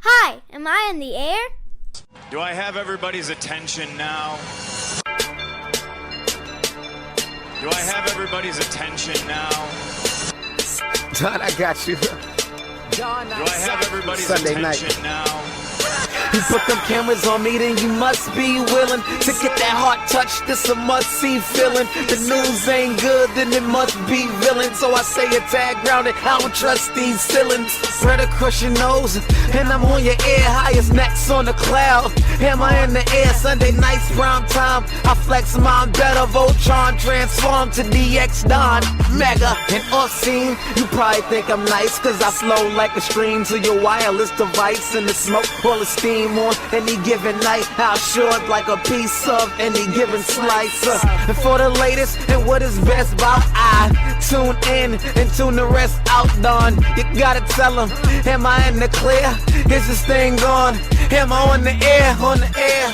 Hi, am I in the air? Do I have everybody's attention now? Do I have everybody's attention now? Don, I got you. Do I have everybody's Sunday attention night. now? You put them cameras on me, then you must be willing to get that heart touch. This a must-see feeling. The news ain't good, then it must be villain. So I say a tag grounded, I don't trust these ceilings. Spread across your nose, and I'm on your ear. Highest necks on the cloud. Am I in the air? Sunday nights, prime time. I flex mine better. Voltron transform to DX Don. Mega and off scene. You probably think I'm nice, cause I flow like a stream to your wireless device. And the smoke, all the steam on any given night. How short like a piece of any given slice. And for the latest and what is best about I tune in and tune the rest out, Don. You gotta tell them, am I in the clear? Is this thing on? Am I on the air? On the air?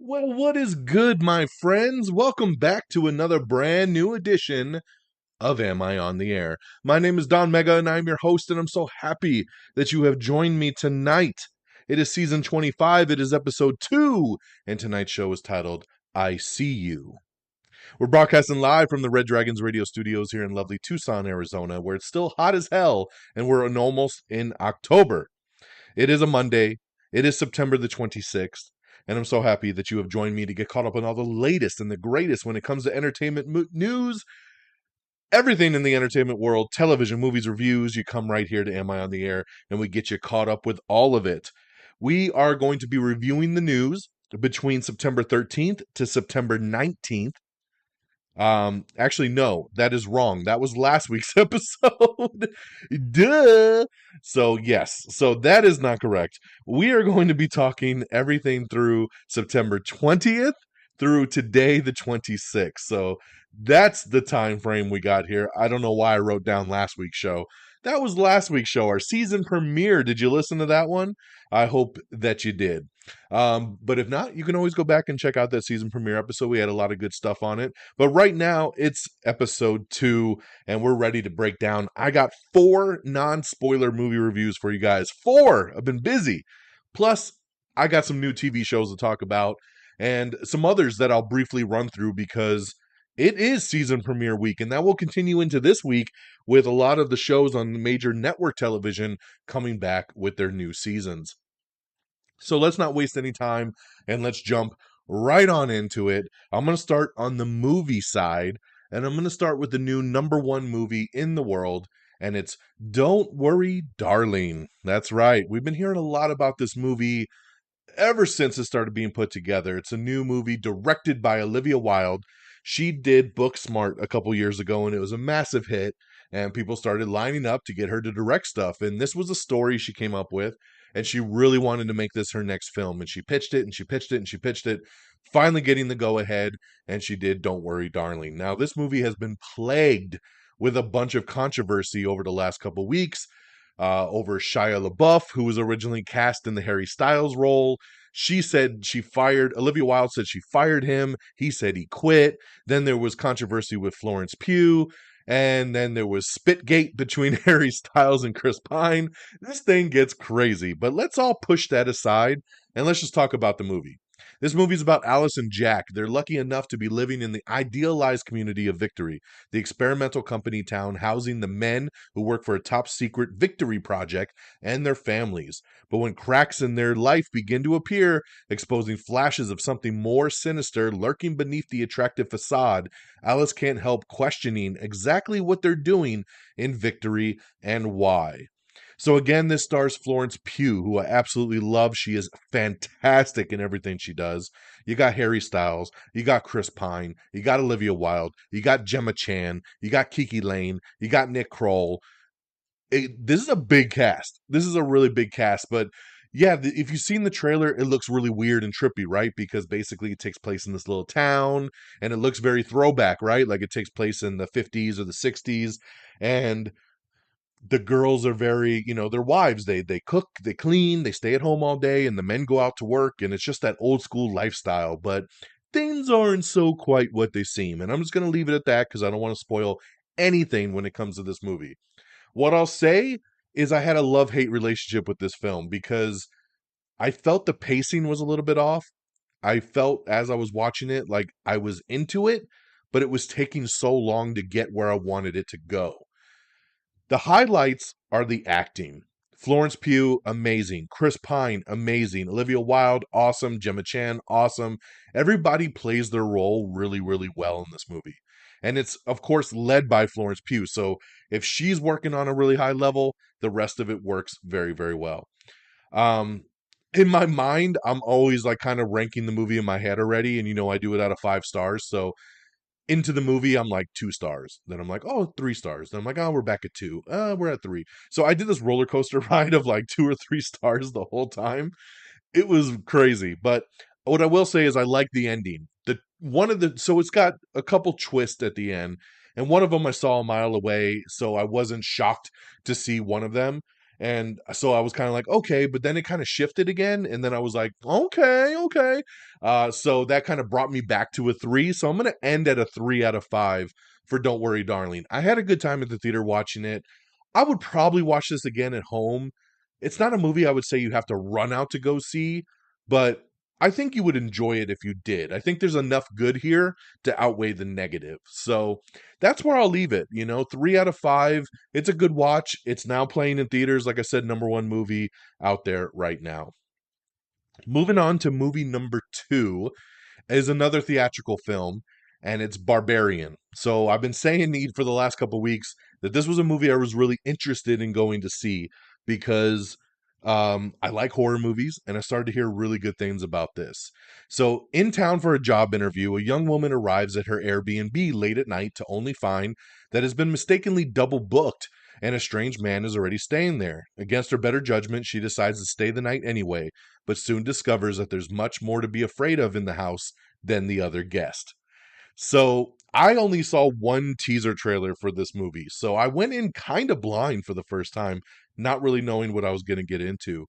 Well, what is good, my friends? Welcome back to another brand new edition of Am I on the Air? My name is Don Mega, and I'm your host, and I'm so happy that you have joined me tonight. It is season 25, it is episode 2, and tonight's show is titled, I See You. We're broadcasting live from the Red Dragons radio studios here in lovely Tucson, Arizona, where it's still hot as hell, and we're almost in October. It is a Monday. It is September the 26th. And I'm so happy that you have joined me to get caught up on all the latest and the greatest when it comes to entertainment news, everything in the entertainment world, television, movies, reviews. You come right here to Am I on the Air, and we get you caught up with all of it. We are going to be reviewing the news between September 13th to September 19th. Actually, no, that is wrong. That was last week's episode. Duh. So yes, so that is not correct. We are going to be talking everything through September 20th through today, the 26th. So that's the time frame we got here. I don't know why I wrote down last week's show. That was last week's show, our season premiere. Did you listen to that one? I hope that you did. But if not, you can always go back and check out that season premiere episode. We had a lot of good stuff on it. But right now, it's episode 2, and we're ready to break down. I got 4 non-spoiler movie reviews for you guys. 4! I've been busy. Plus, I got some new TV shows to talk about, and some others that I'll briefly run through because it is season premiere week, and that will continue into this week with a lot of the shows on the major network television coming back with their new seasons. So let's not waste any time, and let's jump right on into it. I'm going to start on the movie side, and I'm going to start with the new #1 movie in the world, and it's Don't Worry, Darling. That's right. We've been hearing a lot about this movie ever since it started being put together. It's a new movie directed by Olivia Wilde. She did Booksmart a couple years ago, and it was a massive hit, and people started lining up to get her to direct stuff. And this was a story she came up with, and she really wanted to make this her next film. And she pitched it, and she pitched it, and she pitched it, finally getting the go-ahead, and she did Don't Worry, Darling. Now, this movie has been plagued with a bunch of controversy over the last couple weeks, over Shia LaBeouf, who was originally cast in the Harry Styles role. Olivia Wilde said she fired him. He said he quit. Then there was controversy with Florence Pugh. And then there was Spitgate between Harry Styles and Chris Pine. This thing gets crazy, but let's all push that aside and let's just talk about the movie. This movie is about Alice and Jack. They're lucky enough to be living in the idealized community of Victory, the experimental company town housing the men who work for a top-secret Victory project and their families. But when cracks in their life begin to appear, exposing flashes of something more sinister lurking beneath the attractive facade, Alice can't help questioning exactly what they're doing in Victory and why. So again, this stars Florence Pugh, who I absolutely love. She is fantastic in everything she does. You got Harry Styles, you got Chris Pine, you got Olivia Wilde, you got Gemma Chan, you got Kiki Lane, you got Nick Kroll. This is a big cast. This is a really big cast, but yeah, if you've seen the trailer, it looks really weird and trippy, right? Because basically it takes place in this little town, and it looks very throwback, right? Like it takes place in the 50s or the 60s, and the girls are very, they're wives. They cook, they clean, they stay at home all day, and the men go out to work, and it's just that old school lifestyle. But things aren't so quite what they seem. And I'm just going to leave it at that because I don't want to spoil anything when it comes to this movie. What I'll say is I had a love-hate relationship with this film because I felt the pacing was a little bit off. I felt as I was watching it like I was into it, but it was taking so long to get where I wanted it to go. The highlights are the acting. Florence Pugh, amazing. Chris Pine, amazing. Olivia Wilde, awesome. Gemma Chan, awesome. Everybody plays their role really, really well in this movie. And it's, of course, led by Florence Pugh. So if she's working on a really high level, the rest of it works very, very well. Um, in my mind, I'm always like kind of ranking the movie in my head already. And, I do it out of 5 stars. So into the movie, I'm like 2 stars. Then I'm like, oh, 3 stars. Then I'm like, oh, we're back at 2. We're at 3. So I did this roller coaster ride of like 2 or 3 stars the whole time. It was crazy. But what I will say is I like the ending. So it's got a couple twists at the end, and one of them I saw a mile away, so I wasn't shocked to see one of them. And so I was kind of like, okay, but then it kind of shifted again, and then I was like, okay. So that kind of brought me back to a 3. So I'm going to end at a 3 out of 5 for Don't Worry, Darling. I had a good time at the theater watching it. I would probably watch this again at home. It's not a movie I would say you have to run out to go see, but I think you would enjoy it if you did. I think there's enough good here to outweigh the negative. So that's where I'll leave it. 3 out of 5. It's a good watch. It's now playing in theaters. Like I said, #1 movie out there right now. Moving on to movie number 2 is another theatrical film, and it's Barbarian. So I've been saying for the last couple of weeks that this was a movie I was really interested in going to see because I like horror movies, and I started to hear really good things about this. So in town for a job interview, a young woman arrives at her Airbnb late at night to only find that has been mistakenly double booked, and a strange man is already staying there. Against her better judgment, she decides to stay the night anyway, but soon discovers that there's much more to be afraid of in the house than the other guest. So I only saw one teaser trailer for this movie. So I went in kind of blind for the first time, not really knowing what I was going to get into.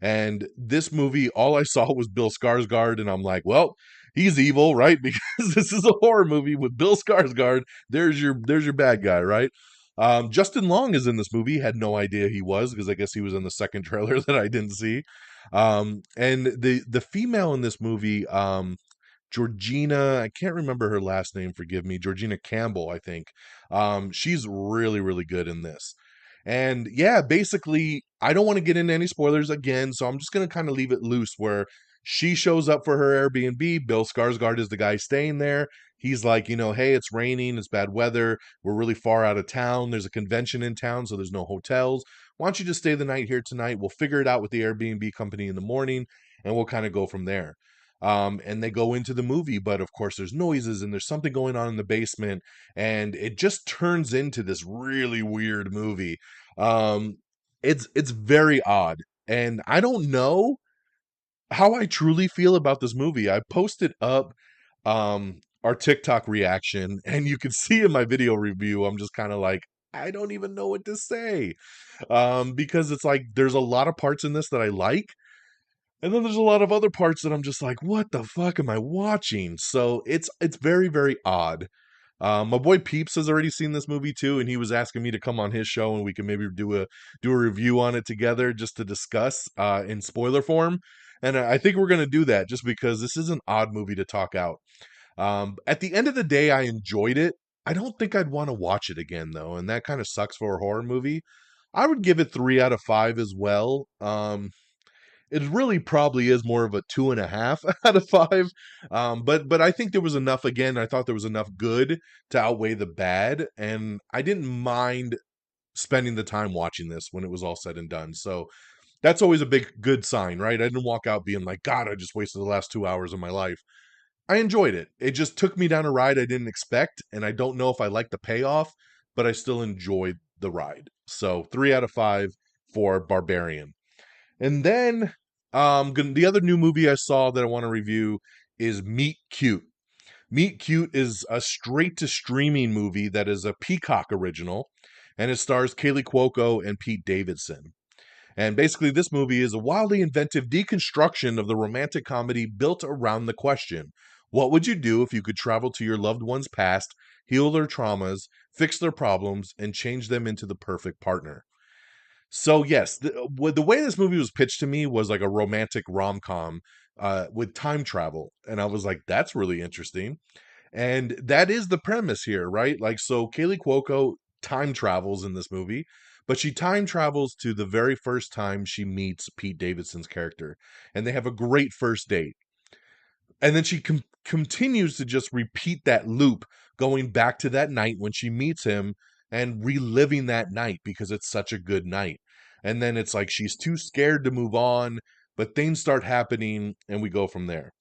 And this movie, all I saw was Bill Skarsgård, and I'm like, well, he's evil, right? Because this is a horror movie with Bill Skarsgård. There's your bad guy, right? Justin Long is in this movie. Had no idea he was, because I guess he was in the second trailer that I didn't see. And the female in this movie, Georgina, I can't remember her last name, forgive me, Georgina Campbell, I think. She's really, really good in this. And yeah, basically, I don't want to get into any spoilers again, so I'm just going to kind of leave it loose where she shows up for her Airbnb. Bill Skarsgård is the guy staying there. He's like, hey, it's raining, it's bad weather, we're really far out of town, there's a convention in town, so there's no hotels. Why don't you just stay the night here tonight? We'll figure it out with the Airbnb company in the morning, and we'll kind of go from there. And they go into the movie, but of course there's noises and there's something going on in the basement, and it just turns into this really weird movie. It's very odd, and I don't know how I truly feel about this movie. I posted up our TikTok reaction, and you can see in my video review, I'm just kind of like, I don't even know what to say. Because it's like there's a lot of parts in this that I like, and then there's a lot of other parts that I'm just like, what the fuck am I watching? So it's very, very odd. My boy Peeps has already seen this movie too, and he was asking me to come on his show and we can maybe do a review on it together just to discuss in spoiler form. And I think we're gonna do that just because this is an odd movie to talk out. At the end of the day, I enjoyed it. I don't think I'd want to watch it again though, and that kind of sucks for a horror movie. I would give it 3 out of 5 as well. It really probably is more of a 2.5 out of 5. But I think there was enough, again, I thought there was enough good to outweigh the bad. And I didn't mind spending the time watching this when it was all said and done. So that's always a big good sign, right? I didn't walk out being like, God, I just wasted the last 2 hours of my life. I enjoyed it. It just took me down a ride I didn't expect. And I don't know if I like the payoff, but I still enjoyed the ride. So 3 out of 5 for Barbarian. And then the other new movie I saw that I want to review is Meet Cute. Meet Cute is a straight to streaming movie that is a Peacock original. and it stars Kaylee Cuoco and Pete Davidson. And basically, this movie is a wildly inventive deconstruction of the romantic comedy built around the question: what would you do if you could travel to your loved one's past, heal their traumas, fix their problems, and change them into the perfect partner? So, yes, the way this movie was pitched to me was like a romantic rom com with time travel. And I was like, that's really interesting. And that is the premise here, right? Like, so Kaylee Cuoco time travels in this movie, but she time travels to the very first time she meets Pete Davidson's character, and they have a great first date. And then she continues to just repeat that loop, going back to that night when she meets him and reliving that night because it's such a good night. And then it's like she's too scared to move on, but things start happening, and we go from there.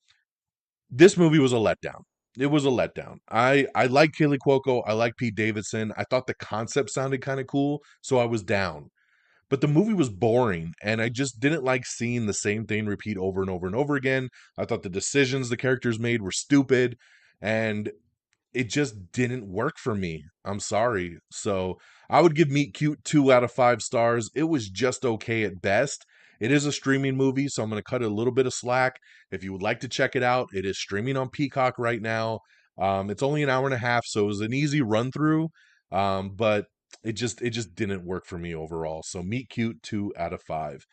This movie was a letdown. It was a letdown. I like Kaylee Cuoco. I like Pete Davidson. I thought the concept sounded kind of cool, so I was down. But the movie was boring, and I just didn't like seeing the same thing repeat over and over and over again. I thought the decisions the characters made were stupid, and it just didn't work for me. I'm sorry. So I would give Meet Cute 2 out of 5 stars. It was just okay at best. It is a streaming movie, so I'm going to cut a little bit of slack. If you would like to check it out, it is streaming on Peacock right now. It's only an hour and a half, so it was an easy run through. But it just didn't work for me overall. So Meet Cute 2 out of 5.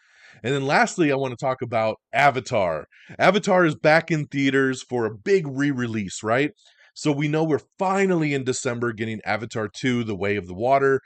And then lastly, I want to talk about Avatar. Avatar is back in theaters for a big re-release, right? So we know we're finally in December getting Avatar 2, The Way of the Water,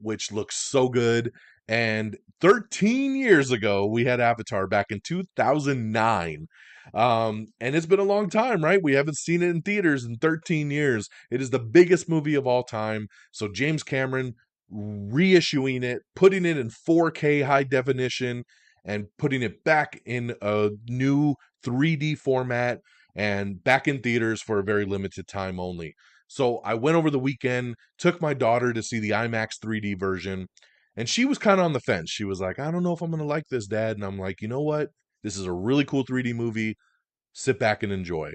which looks so good. And 13 years ago, we had Avatar back in 2009. And it's been a long time, right? We haven't seen it in theaters in 13 years. It is the biggest movie of all time. So James Cameron reissuing it, putting it in 4K high definition, and putting it back in a new 3D format and back in theaters for a very limited time only. So I went over the weekend, took my daughter to see the IMAX 3D version, and she was kind of on the fence. She was like, I don't know if I'm going to like this, Dad. And I'm like, you know what? This is a really cool 3D movie. Sit back and enjoy.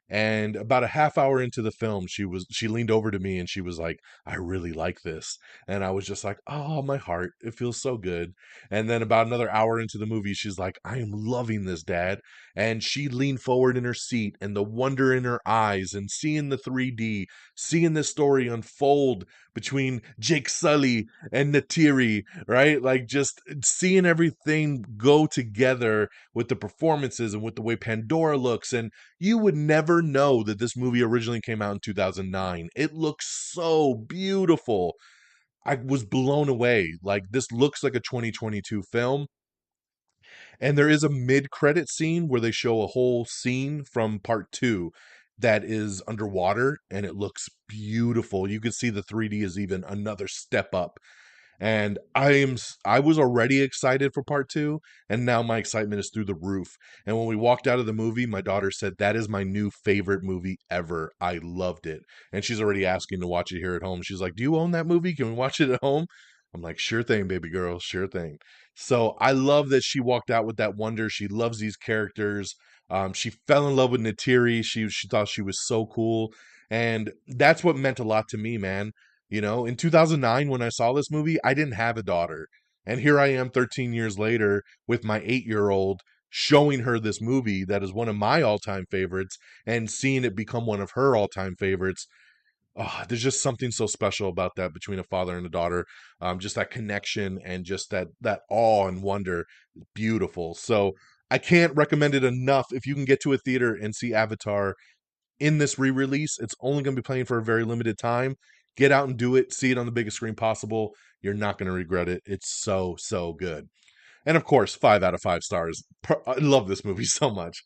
And about a half hour into the film, she leaned over to me and she was like, I really like this. And I was just like, oh, my heart, it feels so good. And then about another hour into the movie, she's like, I am loving this, Dad. And she leaned forward in her seat, and the wonder in her eyes, and seeing the 3D, seeing this story unfold between Jake Sully and Natiri, right? Like, just seeing everything go together with the performances and with the way Pandora looks. And you would never know that this movie originally came out in 2009. It looks so beautiful. I was blown away. Like, this looks like a 2022 film. And there is a mid-credit scene where they show a whole scene from part 2 that is underwater, and it looks beautiful. You can see the 3D is even another step up. And I was already excited for part 2, and now my excitement is through the roof. And when we walked out of the movie, my daughter said, that is my new favorite movie ever. I loved it. And she's already asking to watch it here at home. She's like, do you own that movie? Can we watch it at home? I'm like, sure thing, baby girl, sure thing. So I love that she walked out with that wonder. She loves these characters. She fell in love with Natiri. She thought she was so cool. And that's what meant a lot to me, man. You know, in 2009, when I saw this movie, I didn't have a daughter. And here I am 13 years later with my 8-year-old, showing her this movie that is one of my all-time favorites and seeing it become one of her all-time favorites. Oh, there's just something so special about that between a father and a daughter. Just that connection and just that awe and wonder. Beautiful. So I can't recommend it enough. If you can get to a theater and see Avatar in this re-release, it's only going to be playing for a very limited time. Get out and do it. See it on the biggest screen possible. You're not going to regret it. It's so, so good. And of course, 5 out of 5 stars. I love this movie so much.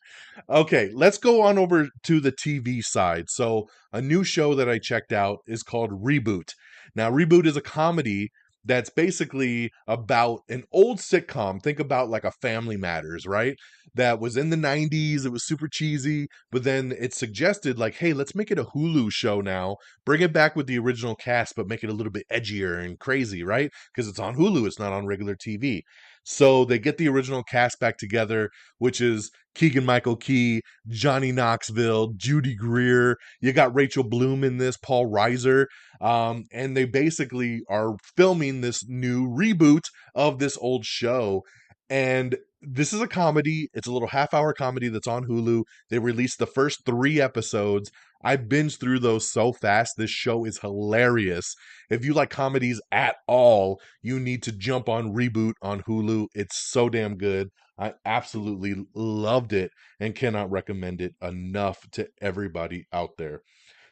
Okay, let's go on over to the TV side. So a new show that I checked out is called Reboot. Now, Reboot is a comedy that's basically about an old sitcom. Think about like a Family Matters, right? That was in the 90s. It was super cheesy, but then it suggested like, hey, let's make it a Hulu show now. Bring it back with the original cast, but make it a little bit edgier and crazy, right? Because it's on Hulu. It's not on regular TV. So they get the original cast back together, which is Keegan-Michael Key, Johnny Knoxville, Judy Greer. You got Rachel Bloom in this, Paul Reiser. And they basically are filming this new reboot of this old show. And this is a comedy. It's a little half-hour comedy that's on Hulu. They released the first 3 episodes. I binged through those so fast. This show is hilarious. If you like comedies at all, you need to jump on Reboot on Hulu. It's so damn good. I absolutely loved it and cannot recommend it enough to everybody out there.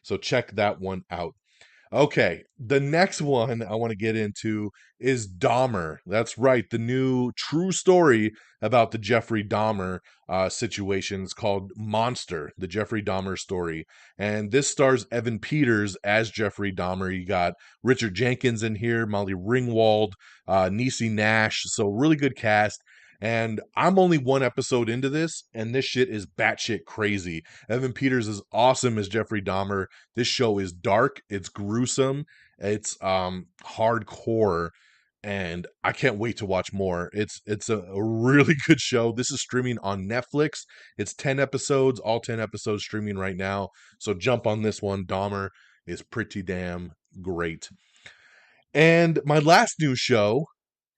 So check that one out. Okay, the next one I want to get into is Dahmer. That's right, the new true story about the Jeffrey Dahmer situation. It's called Monster, the Jeffrey Dahmer story. And this stars Evan Peters as Jeffrey Dahmer. You got Richard Jenkins in here, Molly Ringwald, Niecy Nash. So really good cast. And I'm only 1 episode into this, and this shit is batshit crazy. Evan Peters is awesome as Jeffrey Dahmer. This show is dark, it's gruesome, it's hardcore, and I can't wait to watch more. It's a really good show. This is streaming on Netflix. It's 10 episodes, all 10 episodes streaming right now. So jump on this one. Dahmer is pretty damn great. And my last new show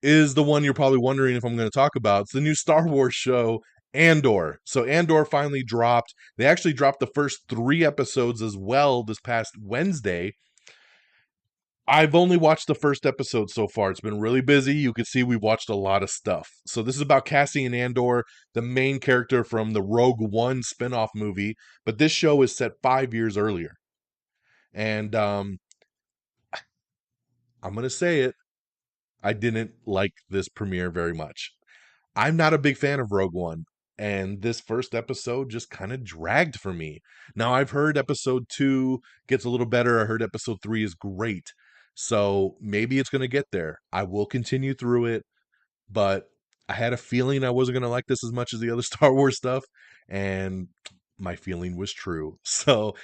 is the one you're probably wondering if I'm going to talk about. It's the new Star Wars show, Andor. So Andor finally dropped. They actually dropped the first 3 episodes as well this past Wednesday. I've only watched the first episode so far. It's been really busy. You can see we've watched a lot of stuff. So this is about Cassian Andor, the main character from the Rogue One spinoff movie. But this show is set 5 years earlier. And I'm going to say it. I didn't like this premiere very much. I'm not a big fan of Rogue One, and this first episode just kind of dragged for me. Now, I've heard episode 2 gets a little better. I heard episode 3 is great. So maybe it's going to get there. I will continue through it, but I had a feeling I wasn't going to like this as much as the other Star Wars stuff, and my feeling was true. So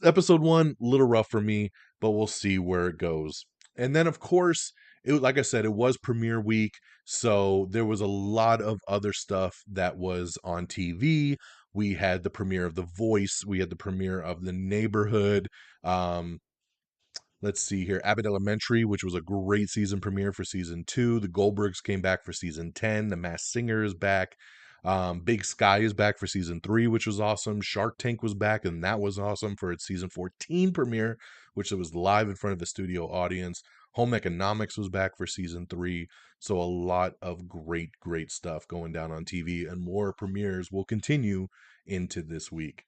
episode 1, a little rough for me, but we'll see where it goes. And then, of course, like I said, it was premiere week, so there was a lot of other stuff that was on TV. We had the premiere of The Voice. We had the premiere of The Neighborhood. Let's see here. Abbott Elementary, which was a great season premiere for season 2. The Goldbergs came back for season 10. The Masked Singer is back. Big Sky is back for season 3, which was awesome. Shark Tank was back, and that was awesome for its season 14 premiere, which it was live in front of the studio audience. Home Economics was back for season 3. So a lot of great, great stuff going down on TV, and more premieres will continue into this week.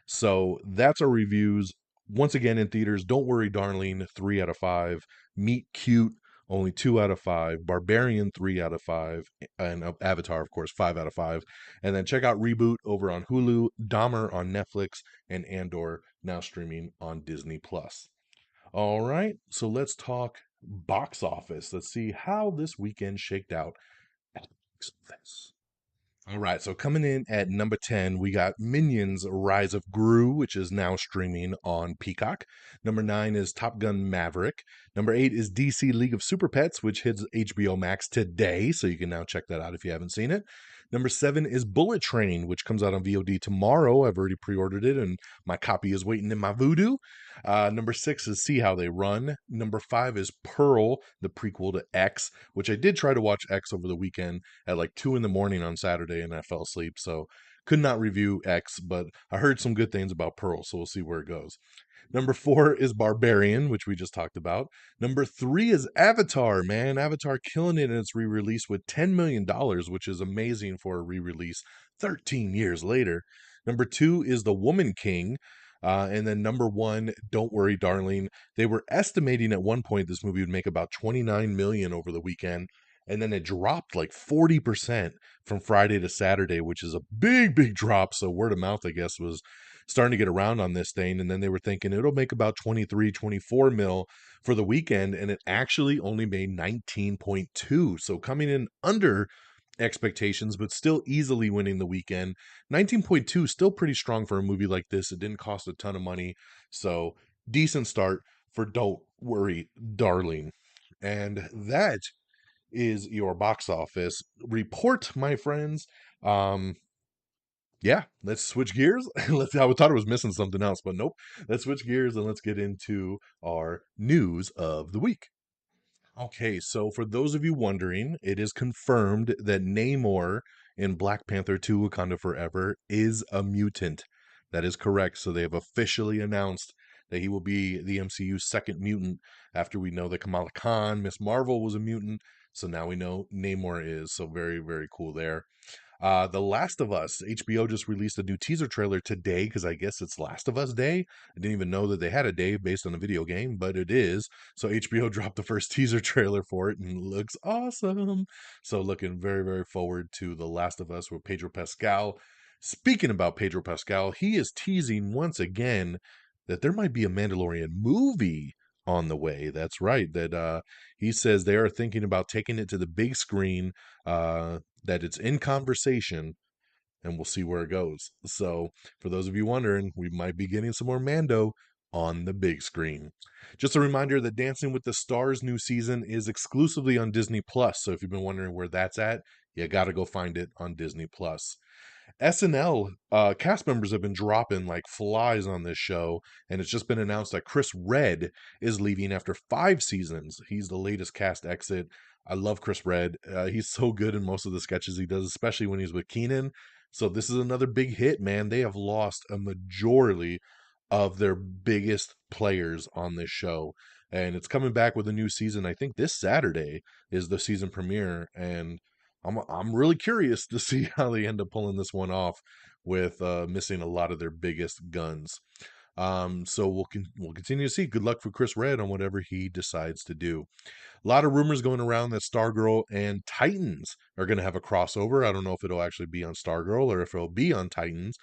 So that's our reviews. Once again, in theaters, Don't Worry Darling, 3 out of 5. Meet Cute, only 2 out of 5. Barbarian, 3 out of 5. And Avatar, of course, 5 out of 5. And then check out Reboot over on Hulu, Dahmer on Netflix, and Andor now streaming on Disney+. All right, so let's talk box office. Let's see how this weekend shaked out at the box office. All right, so coming in at number 10, we got Minions Rise of Gru, which is now streaming on Peacock. Number 9 is Top Gun Maverick. Number 8 is DC League of Super Pets, which hits HBO Max today, so you can now check that out if you haven't seen it. Number 7 is Bullet Train, which comes out on VOD tomorrow. I've already pre-ordered it, and my copy is waiting in my voodoo. Number 6 is See How They Run. Number 5 is Pearl, the prequel to X, which I did try to watch X over the weekend at like 2 in the morning on Saturday, and I fell asleep, so could not review X, but I heard some good things about Pearl, so we'll see where it goes. Number 4 is Barbarian, which we just talked about. Number 3 is Avatar, man. Avatar killing it in its re-release with $10 million, which is amazing for a re-release 13 years later. Number 2 is The Woman King. And then number 1, Don't Worry Darling. They were estimating at one point this movie would make about $29 million over the weekend. And then it dropped like 40% from Friday to Saturday, which is a big, big drop. So word of mouth, I guess, was starting to get around on this thing. And then they were thinking it'll make about 23, 24 mil for the weekend. And it actually only made 19.2. So coming in under expectations, but still easily winning the weekend. 19.2, still pretty strong for a movie like this. It didn't cost a ton of money. So decent start for Don't Worry Darling. And that is your box office report, my friends. Yeah, let's switch gears. I thought I was missing something else, but nope. Let's switch gears and let's get into our news of the week. Okay, so for those of you wondering, it is confirmed that Namor in Black Panther 2 Wakanda Forever is a mutant. That is correct. So they have officially announced that he will be the MCU's second mutant after we know that Kamala Khan, Miss Marvel, was a mutant. So now we know Namor is. So very, very cool there. The Last of Us, HBO just released a new teaser trailer today because I guess it's Last of Us Day. I didn't even know that they had a day based on a video game, but it is. So HBO dropped the first teaser trailer for it and it looks awesome. So looking very, very forward to The Last of Us with Pedro Pascal. Speaking about Pedro Pascal, he is teasing once again that there might be a Mandalorian movie on the way. That's right. That he says they are thinking about taking it to the big screen. That it's in conversation, and we'll see where it goes. So, for those of you wondering, we might be getting some more Mando on the big screen. Just a reminder that Dancing with the Stars new season is exclusively on Disney Plus. So, if you've been wondering where that's at, you got to go find it on Disney Plus. SNL cast members have been dropping like flies on this show, and it's just been announced that Chris Redd is leaving after 5 seasons. He's the latest cast exit. I love Chris Redd. He's so good in most of the sketches he does, especially when he's with Keenan. So this is another big hit, man. They have lost a majority of their biggest players on this show, and it's coming back with a new season. I think this Saturday is the season premiere, and I'm really curious to see how they end up pulling this one off with missing a lot of their biggest guns. So we'll continue to see. Good luck for Chris Redd on whatever he decides to do. A lot of rumors going around that Stargirl and Titans are going to have a crossover. I don't know if it'll actually be on Stargirl or if it'll be on Titans,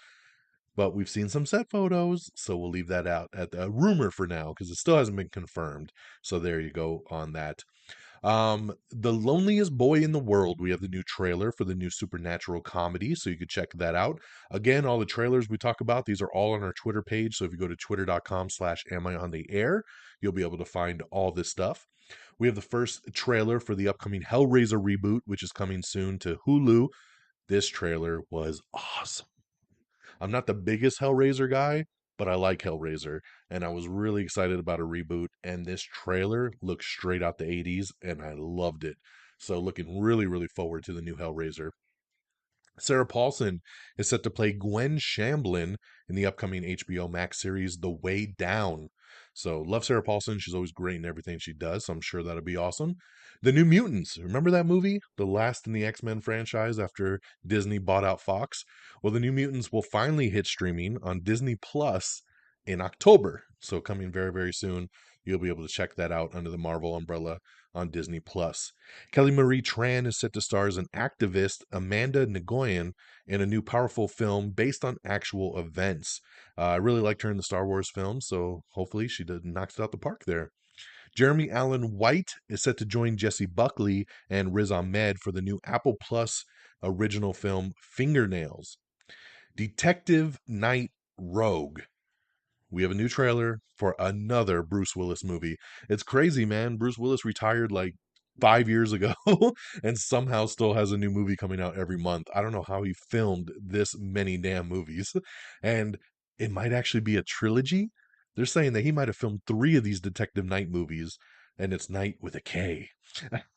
but we've seen some set photos, so we'll leave that out at the rumor for now because it still hasn't been confirmed. So there you go on that. The Loneliest Boy in the World. We have the new trailer for the new supernatural comedy, so you could check that out. Again, all the trailers we talk about, these are all on our Twitter page. So if you go to twitter.com/amiontheair, you'll be able to find all this stuff. We have the first trailer for the upcoming Hellraiser reboot, which is coming soon to Hulu. This trailer was awesome. I'm not the biggest Hellraiser guy, but I like Hellraiser, and I was really excited about a reboot. And this trailer looks straight out the 80s, and I loved it. So, looking really, really forward to the new Hellraiser. Sarah Paulson is set to play Gwen Shamblin in the upcoming HBO Max series The Way Down. So, love Sarah Paulson. She's always great in everything she does, so I'm sure that'll be awesome. The New Mutants. Remember that movie? The last in the X-Men franchise after Disney bought out Fox? Well, The New Mutants will finally hit streaming on Disney Plus in October. So, coming very, very soon. You'll be able to check that out under the Marvel umbrella on Disney Plus. Kelly Marie Tran is set to star as an activist, Amanda Nguyen, in a new powerful film based on actual events. I really liked her in the Star Wars film, so hopefully she knocks it out the park there. Jeremy Allen White is set to join Jesse Buckley and Riz Ahmed for the new Apple Plus original film Fingernails. Detective Night Rogue. We have a new trailer for another Bruce Willis movie. It's crazy, man. Bruce Willis retired like 5 years ago and somehow still has a new movie coming out every month. I don't know how he filmed this many damn movies. And it might actually be a trilogy. They're saying that he might have filmed 3 of these Detective Night movies, and it's Night with a K.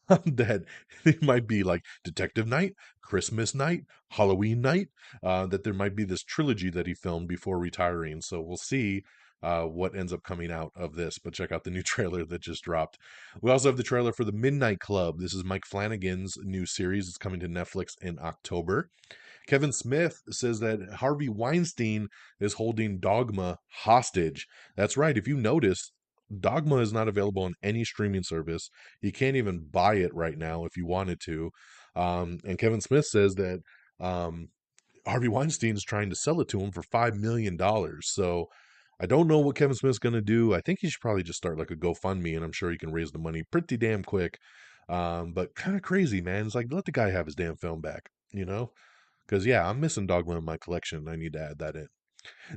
That it might be like Detective Night, Christmas Night, Halloween Night, that there might be this trilogy that he filmed before retiring. So we'll see what ends up coming out of this. But check out the new trailer that just dropped. We also have the trailer for The Midnight Club. This is Mike Flanagan's new series. It's coming to Netflix in October. Kevin Smith says that Harvey Weinstein is holding Dogma hostage. That's right. If you notice, Dogma is not available on any streaming service. You can't even buy it right now if you wanted to. And Kevin Smith says that Harvey Weinstein's trying to sell it to him for $5 million. So I don't know what Kevin Smith's going to do. I think he should probably just start like a GoFundMe, and I'm sure he can raise the money pretty damn quick. But kind of crazy, man. It's like, let the guy have his damn film back, you know? Because, yeah, I'm missing Dogma in my collection. I need to add that in.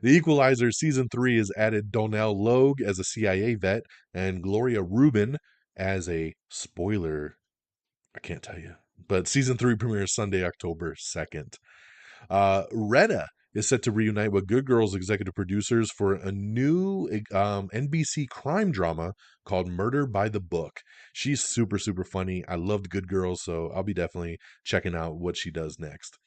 The Equalizer Season 3 has added Donnell Logue as a CIA vet and Gloria Rubin as a spoiler I can't tell you. But season 3 premieres Sunday, October 2nd. Retta is set to reunite with Good Girls executive producers for a new NBC crime drama called Murder by the Book. She's super, super funny. I loved Good Girls, so I'll be definitely checking out what she does next.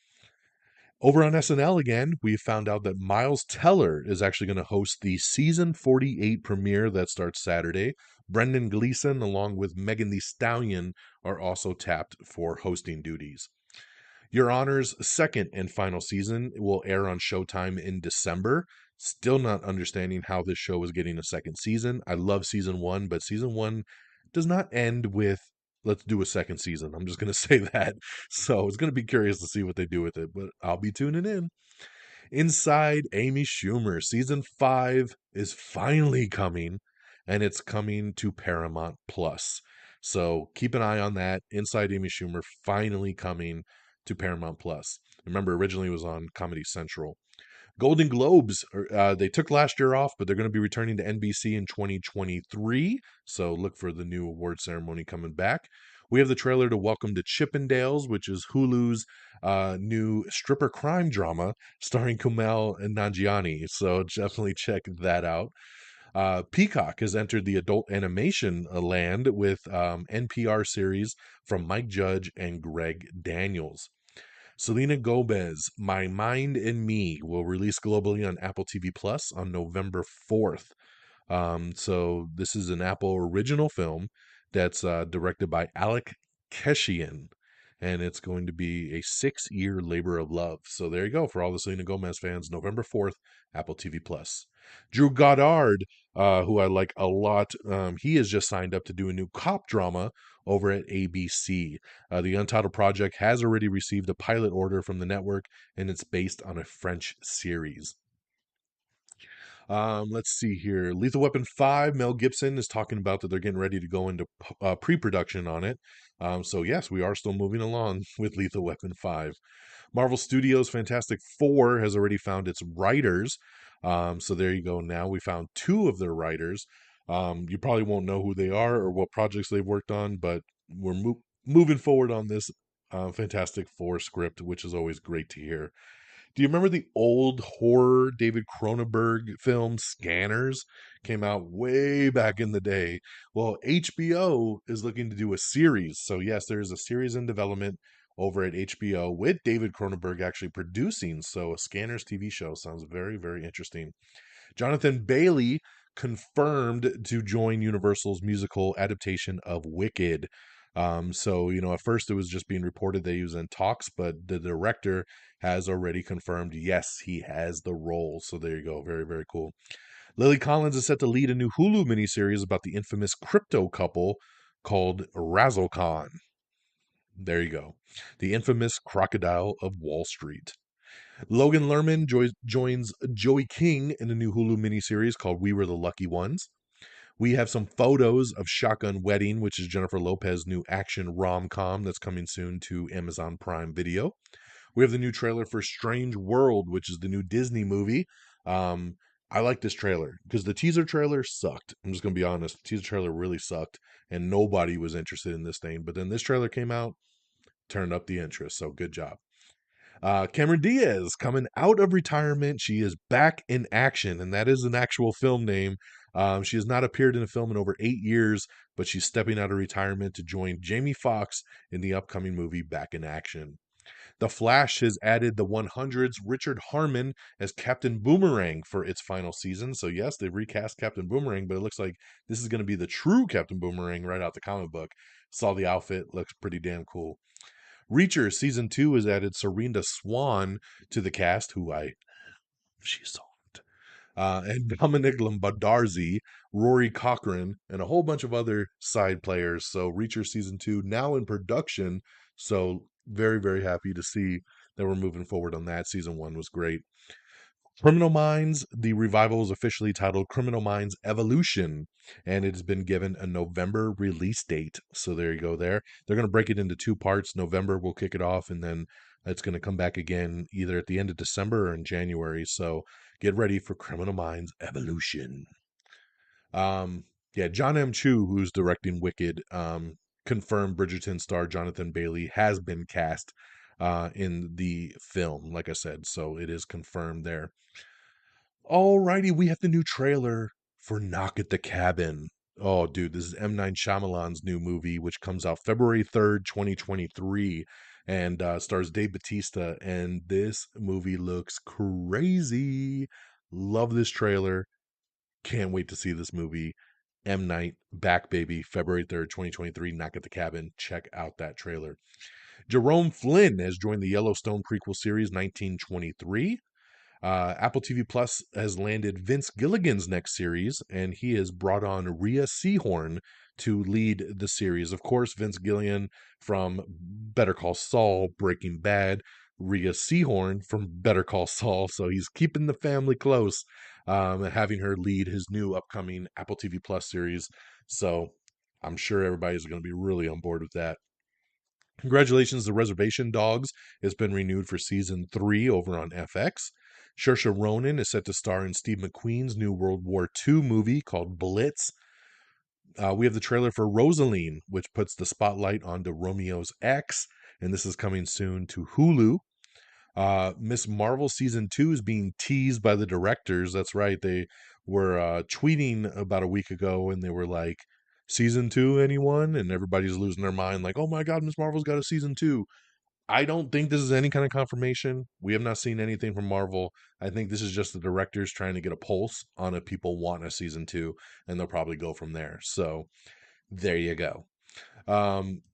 Over on SNL again, we found out that Miles Teller is actually going to host the season 48 premiere that starts Saturday. Brendan Gleeson, along with Megan Thee Stallion, are also tapped for hosting duties. Your Honor's second and final season will air on Showtime in December. Still not understanding how this show is getting a second season. I love season 1, but season 1 does not end with let's do a second season. I'm just going to say that. So it's going to be curious to see what they do with it, but I'll be tuning in. Inside Amy Schumer, season 5 is finally coming, and it's coming to Paramount Plus. So keep an eye on that. Inside Amy Schumer finally coming to Paramount Plus. Remember, originally it was on Comedy Central. Golden Globes, they took last year off, but they're going to be returning to NBC in 2023. So look for the new award ceremony coming back. We have the trailer to Welcome to Chippendales, which is Hulu's new stripper crime drama starring Kumail and Nanjiani. So definitely check that out. Peacock has entered the adult animation land with NPR series from Mike Judge and Greg Daniels. Selena Gomez, My Mind and Me, will release globally on Apple TV Plus on November 4th. So this is an Apple original film that's directed by Alec Keshian, and it's going to be a 6-year labor of love. So there you go for all the Selena Gomez fans. November 4th, Apple TV Plus. Drew Goddard, who I like a lot, he has just signed up to do a new cop drama over at ABC. The Untitled Project has already received a pilot order from the network, and it's based on a French series. Let's see here. Lethal Weapon 5, Mel Gibson is talking about that they're getting ready to go into pre-production on it. So yes, we are still moving along with Lethal Weapon 5. Marvel Studios' Fantastic Four has already found its writers. So there you go. Now we found 2 of their writers. You probably won't know who they are or what projects they've worked on, but we're moving forward on this Fantastic Four script, which is always great to hear. Do you remember the old horror David Cronenberg film Scanners? Came out way back in the day. Well, HBO is looking to do a series. So yes, there's a series in development over at HBO with David Cronenberg actually producing. So a Scanners TV show sounds very, very interesting. Jonathan Bailey confirmed to join Universal's musical adaptation of Wicked. So, at first it was just being reported that he was in talks, but the director has already confirmed, yes, he has the role. So there you go. Very, very cool. Lily Collins is set to lead a new Hulu miniseries about the infamous crypto couple called Razzlecon. There you go. The infamous crocodile of Wall Street. Logan Lerman joins Joey King in a new Hulu miniseries called We Were the Lucky Ones. We have some photos of Shotgun Wedding, which is Jennifer Lopez's new action rom-com that's coming soon to Amazon Prime Video. We have the new trailer for Strange World, which is the new Disney movie. I like this trailer because the teaser trailer sucked. I'm just going to be honest. The teaser trailer really sucked, and nobody was interested in this thing. But then this trailer came out, turned up the interest, so good job. Cameron Diaz coming out of retirement. She is back in action, and that is an actual film name. She has not appeared in a film in over 8 years, but she's stepping out of retirement to join Jamie Foxx in the upcoming movie Back in Action. The Flash has added the 100's Richard Harmon as Captain Boomerang for its final season. So yes, they've recast Captain Boomerang, but it looks like this is going to be the true Captain Boomerang right out the comic book. Saw the outfit, looks pretty damn cool. Reacher Season 2 has added Serinda Swan to the cast, she's soft. And Dominic Lombardarzi, Rory Cochrane, and a whole bunch of other side players. So Reacher Season 2 now in production. So very, very happy to see that we're moving forward on that. Season 1 was great. Criminal Minds, the revival is officially titled Criminal Minds Evolution, and it has been given a November release date. So there you go there. They're going to break it into 2 parts. November will kick it off, and then it's going to come back again either at the end of December or in January. So get ready for Criminal Minds Evolution. John M. Chu, who's directing Wicked, confirmed Bridgerton star Jonathan Bailey has been cast in the film, like I said. So it is confirmed there. Alrighty, we have the new trailer for Knock at the Cabin. Oh, dude, this is M. Night Shyamalan's new movie, which comes out February 3rd, 2023, and stars Dave Bautista. And this movie looks crazy. Love this trailer. Can't wait to see this movie. M. Night, Back Baby, February 3rd, 2023, Knock at the Cabin. Check out that trailer. Jerome Flynn has joined the Yellowstone prequel series 1923. Apple TV Plus has landed Vince Gilligan's next series, and he has brought on Rhea Seehorn to lead the series. Of course, Vince Gilligan from Better Call Saul, Breaking Bad, Rhea Seehorn from Better Call Saul, so he's keeping the family close, having her lead his new upcoming Apple TV Plus series. So I'm sure everybody's going to be really on board with that. Congratulations, The Reservation Dogs has been renewed for season 3 over on FX. Saoirse Ronan is set to star in Steve McQueen's new World War II movie called Blitz. We have the trailer for Rosaline, which puts the spotlight onto Romeo's ex, and this is coming soon to Hulu. Miss Marvel season 2 is being teased by the directors. That's right, they were tweeting about a week ago, and they were like, season 2, anyone? And everybody's losing their mind, like, oh my god, Miss Marvel's got a season 2. I don't think this is any kind of confirmation. We have not seen anything from Marvel. I think this is just the directors trying to get a pulse on if people want a season 2, and they'll probably go from there. So there you go.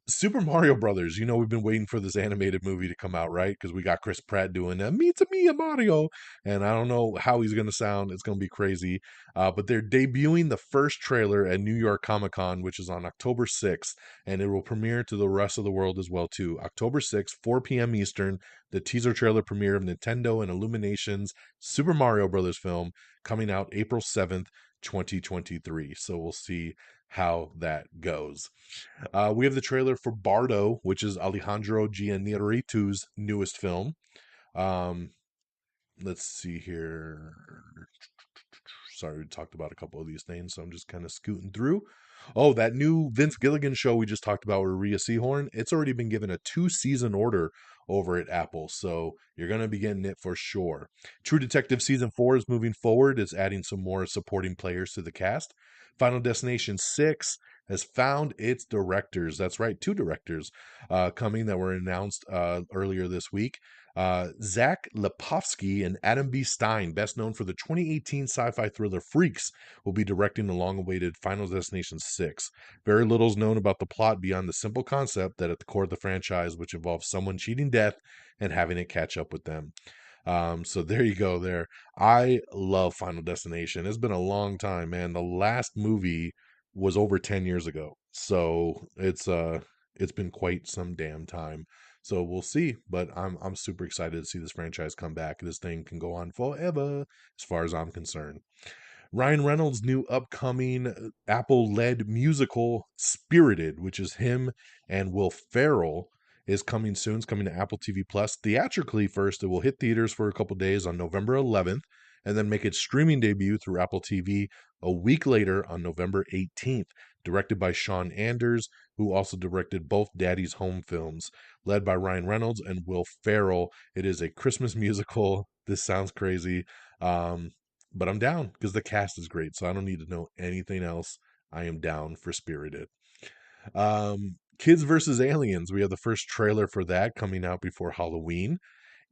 Super Mario Brothers. We've been waiting for this animated movie to come out, right? Because we got Chris Pratt doing "Meet Me Mario," and I don't know how he's going to sound. It's going to be crazy. But they're debuting the first trailer at New York Comic Con, which is on October 6th, and it will premiere to the rest of the world as well too. October 6th, 4 p.m. Eastern. The teaser trailer premiere of Nintendo and Illumination's Super Mario Brothers film coming out April 7th, 2023. So we'll see how that goes. We have the trailer for Bardo, which is Alejandro Gianniaritu's newest film. Let's see here. Sorry, we talked about a couple of these names, so I'm just kind of scooting through. Oh, that new Vince Gilligan show we just talked about with Rhea Seehorn, it's already been given a 2-season order over at Apple, so you're going to be getting it for sure. True Detective Season 4 is moving forward. It's adding some more supporting players to the cast. Final Destination 6 has found its directors. That's right, 2 directors coming that were announced earlier this week. Zach Lipovsky and Adam B. Stein, best known for the 2018 sci-fi thriller Freaks, will be directing the long-awaited Final Destination 6. Very little is known about the plot beyond the simple concept that at the core of the franchise, which involves someone cheating death and having it catch up with them. So there you go there. I love Final Destination. It's been a long time, man. The last movie was over 10 years ago. So it's been quite some damn time. So we'll see, but I'm super excited to see this franchise come back. This thing can go on forever as far as I'm concerned. Ryan Reynolds' new upcoming Apple-led musical Spirited, which is him and Will Ferrell, is coming soon. It's coming to Apple TV Plus. Theatrically first, it will hit theaters for a couple days on November 11th, and then make its streaming debut through Apple TV a week later on November 18th. Directed by Sean Anders, who also directed both Daddy's Home films. Led by Ryan Reynolds and Will Ferrell. It is a Christmas musical. This sounds crazy, but I'm down because the cast is great, so I don't need to know anything else. I am down for Spirited. Kids vs. Aliens. We have the first trailer for that coming out before Halloween.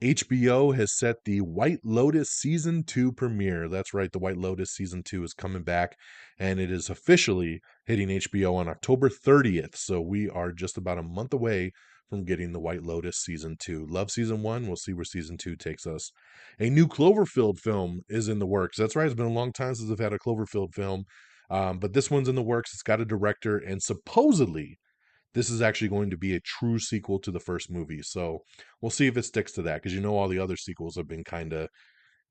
HBO has set the White Lotus Season 2 premiere. That's right, the White Lotus Season 2 is coming back, and it is officially hitting HBO on October 30th. So we are just about a month away from getting the White Lotus Season 2. Love Season 1. We'll see where Season 2 takes us. A new Cloverfield film is in the works. That's right, it's been a long time since I've had a Cloverfield film, but this one's in the works. It's got a director, and supposedly this is actually going to be a true sequel to the first movie. So we'll see if it sticks to that, because all the other sequels have been kind of,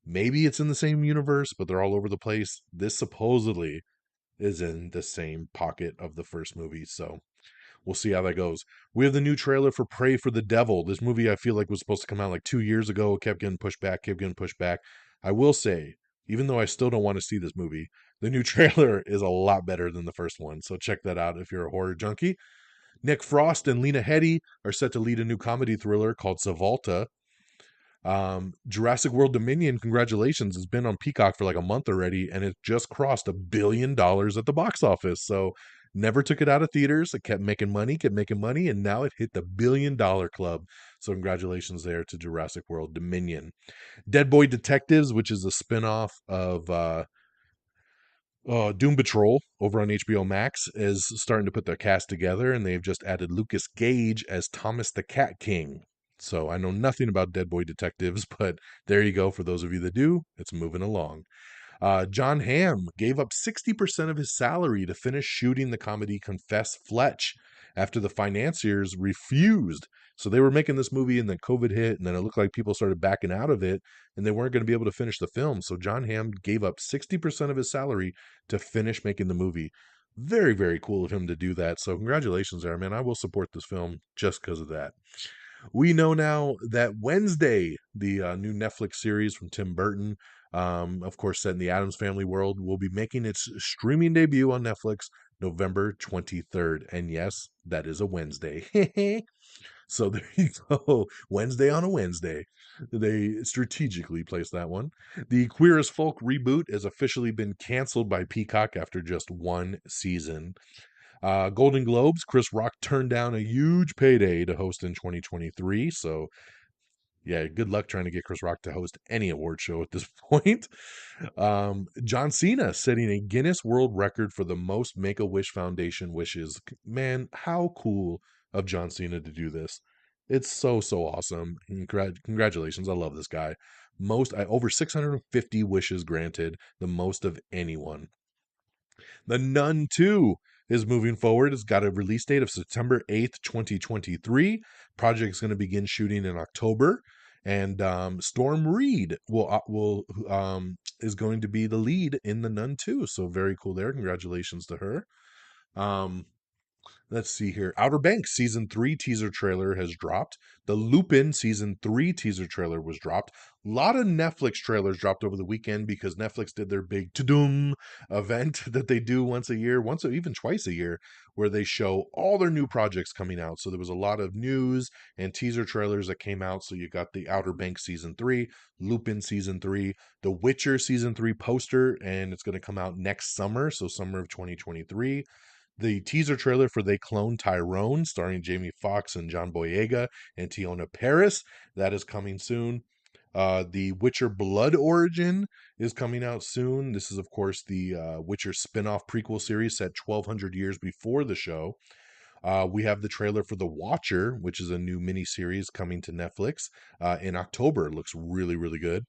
maybe it's in the same universe, but they're all over the place. This supposedly is in the same pocket of the first movie. So we'll see how that goes. We have the new trailer for Pray for the Devil. This movie I feel like was supposed to come out like 2 years ago. Kept getting pushed back. I will say, even though I still don't want to see this movie, the new trailer is a lot better than the first one. So check that out if you're a horror junkie. Nick Frost and Lena Headey are set to lead a new comedy thriller called Savolta. Jurassic World Dominion, congratulations, has been on Peacock for like a month already, and it just crossed $1 billion at the box office. So never took it out of theaters. It kept making money, and now it hit the $1 billion club. So congratulations there to Jurassic World Dominion. Dead Boy Detectives, which is a spinoff of Doom Patrol over on HBO Max, is starting to put their cast together, and they've just added Lucas Gage as Thomas the Cat King. So I know nothing about Dead Boy Detectives, but there you go. For those of you that do, it's moving along. John Hamm gave up 60% of his salary to finish shooting the comedy Confess Fletch after the financiers refused. So they were making this movie, and then COVID hit, and then it looked like people started backing out of it, and they weren't going to be able to finish the film. So John Hamm gave up 60% of his salary to finish making the movie. Very, very cool of him to do that. So congratulations there, man. I will support this film just because of that. We know now that Wednesday, the new Netflix series from Tim Burton, of course, set in the Addams Family world, will be making its streaming debut on Netflix November 23rd. And yes, that is a Wednesday. So there you go. Wednesday on a Wednesday. They strategically placed that one. The Queer as Folk reboot has officially been canceled by Peacock after just one season. Golden Globes, Chris Rock turned down a huge payday to host in 2023. So, yeah, good luck trying to get Chris Rock to host any award show at this point. John Cena setting a Guinness World Record for the most Make-A-Wish Foundation wishes. Man, how cool of John Cena to do this. It's so, so awesome. Congratulations. I love this guy. Over 650 wishes granted, the most of anyone. The Nun 2 is moving forward. It's got a release date of September 8th, 2023. Project is going to begin shooting in October. And Storm Reed is going to be the lead in The Nun 2. So very cool there. Congratulations to her. Let's see here. Outer Banks season 3 teaser trailer has dropped. The Lupin season 3 teaser trailer was dropped. A lot of Netflix trailers dropped over the weekend because Netflix did their big to-doom event that they do once a year, once or even twice a year, where they show all their new projects coming out. So there was a lot of news and teaser trailers that came out. So you got the Outer Banks season 3, Lupin season 3, The Witcher season 3 poster, and it's going to come out next summer, so summer of 2023. The teaser trailer for They Clone Tyrone, starring Jamie Foxx and John Boyega and Tiona Paris, that is coming soon. The Witcher Blood Origin is coming out soon. This is, of course, the Witcher spin-off prequel series set 1,200 years before the show. We have the trailer for The Watcher, which is a new miniseries coming to Netflix in October. It looks really, really good.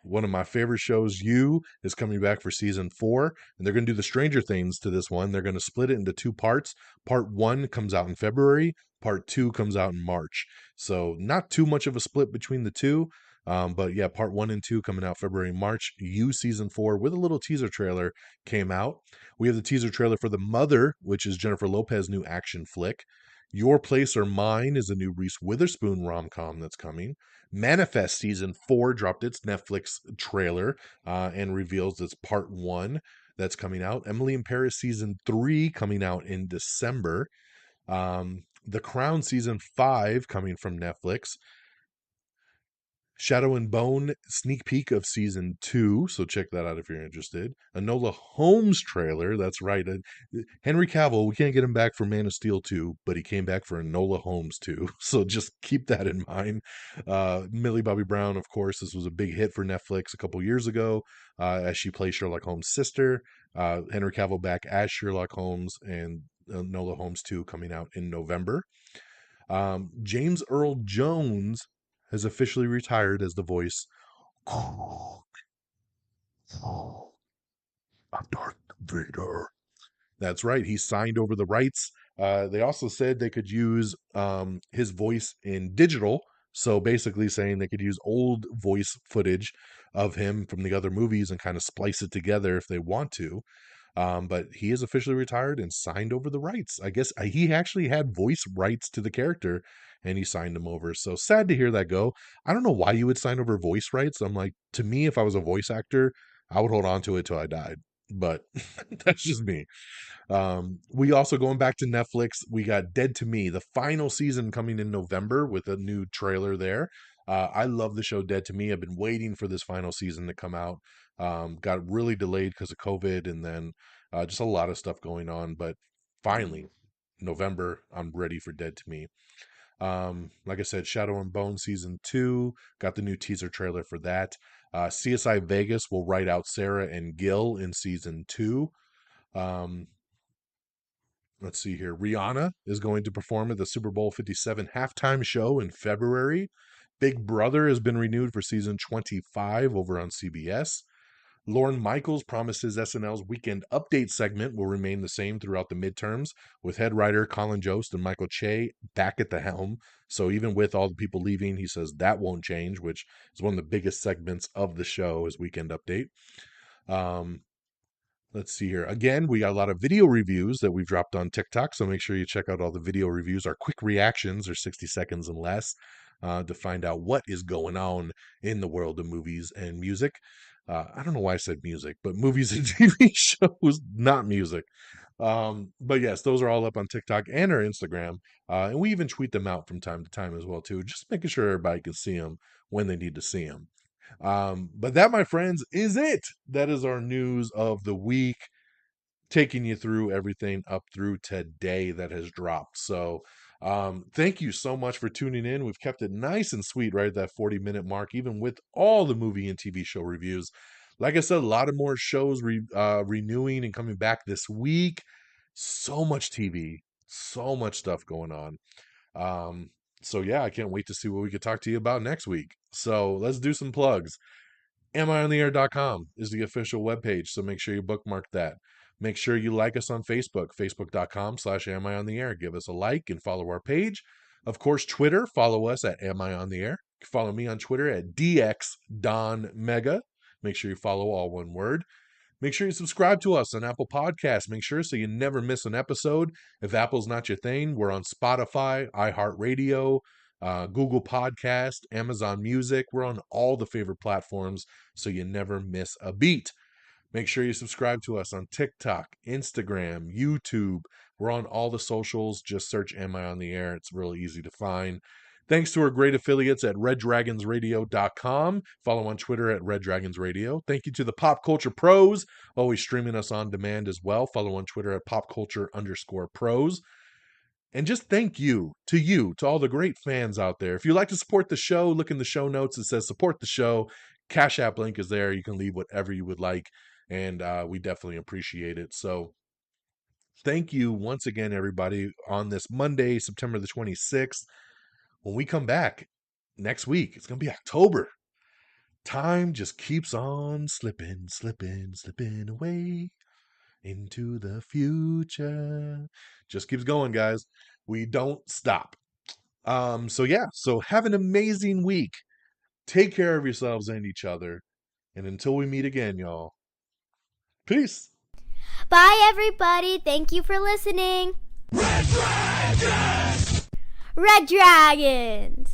One of my favorite shows, is coming back for season 4, and they're going to do the Stranger Things to this one. They're going to split it into 2 parts. Part 1 comes out in February, part 2 comes out in March. So not too much of a split between the two. But yeah, part 1 and 2 coming out February and March. Season 4 with a little teaser trailer came out. We have the teaser trailer for The Mother, which is Jennifer Lopez's new action flick. Your Place or Mine is a new Reese Witherspoon rom-com that's coming. Manifest season 4 dropped its Netflix trailer and reveals its part 1 that's coming out. Emily in Paris season 3 coming out in December. The Crown season 5 coming from Netflix. Shadow and Bone sneak peek of season 2, so check that out if you're interested. Enola Holmes trailer, that's right. Henry Cavill, we can't get him back for Man of Steel 2, but he came back for Enola Holmes 2, so just keep that in mind. Millie Bobby Brown, of course, this was a big hit for Netflix a couple years ago as she plays Sherlock Holmes' sister. Henry Cavill back as Sherlock Holmes, and Enola Holmes 2 coming out in November. James Earl Jones has officially retired as the voice of Darth Vader. That's right. He signed over the rights. They also said they could use his voice in digital. So basically saying they could use old voice footage of him from the other movies and kind of splice it together if they want to. But he is officially retired and signed over the rights. I guess he actually had voice rights to the character and he signed them over. So sad to hear that go. I don't know why you would sign over voice rights. I'm like, to me, if I was a voice actor, I would hold on to it till I died. but that's just me. We also going back to Netflix. We got Dead to Me, the final season coming in November with a new trailer there. I love the show Dead to Me. I've been waiting for this final season to come out. Got really delayed because of COVID and then just a lot of stuff going on. But finally, November, I'm ready for Dead to Me. Like I said, Shadow and Bone season 2, got the new teaser trailer for that. CSI Vegas will write out Sarah and Gil in season 2. Let's see here. Rihanna is going to perform at the Super Bowl 57 halftime show in February. Big Brother has been renewed for season 25 over on CBS. Lorne Michaels promises SNL's Weekend Update segment will remain the same throughout the midterms, with head writer Colin Jost and Michael Che back at the helm. So even with all the people leaving, he says that won't change, which is one of the biggest segments of the show is Weekend Update. Let's see here. Again, we got a lot of video reviews that we've dropped on TikTok, so make sure you check out all the video reviews. Our quick reactions are 60 seconds and less to find out what is going on in the world of movies and music. I don't know why I said music, but movies and TV shows, not music. But yes, those are all up on TikTok and our Instagram. And we even tweet them out from time to time as well, too, just making sure everybody can see them when they need to see them. But that, my friends, is it. That is our news of the week, taking you through everything up through today that has dropped. So thank you so much for tuning in. We've kept it nice and sweet right at that 40-minute mark, even with all the movie and TV show reviews. Like I said, a lot of more shows renewing and coming back this week. So much TV, so much stuff going on. So yeah, I can't wait to see what we could talk to you about next week. So let's do some plugs. amiontheair.com is the official webpage, so make sure you bookmark that. Make sure you like us on Facebook, facebook.com/amiontheair. Give us a like and follow our page. Of course, Twitter, follow us at amiontheair. Follow me on Twitter at DXDonMega. Make sure you follow all one word. Make sure you subscribe to us on Apple Podcasts. Make sure so you never miss an episode. If Apple's not your thing, we're on Spotify, iHeartRadio, Google Podcast, Amazon Music. We're on all the favorite platforms, so you never miss a beat. Make sure you subscribe to us on TikTok, Instagram, YouTube. We're on all the socials. Just search Am I on the Air? It's really easy to find. Thanks to our great affiliates at reddragonsradio.com. Follow on Twitter at reddragonsradio. Thank you to the Pop Culture Pros, always streaming us on demand as well. Follow on Twitter at popculture_pros. And just thank you, to all the great fans out there. If you'd like to support the show, look in the show notes. It says support the show. Cash App link is there. You can leave whatever you would like. And we definitely appreciate it. So thank you once again, everybody, on this Monday, September the 26th. When we come back next week, it's going to be October. Time just keeps on slipping away into the future. Just keeps going, guys. We don't stop. So have an amazing week. Take care of yourselves and each other. And until we meet again, y'all, peace. Bye, everybody. Thank you for listening. Red Dragons!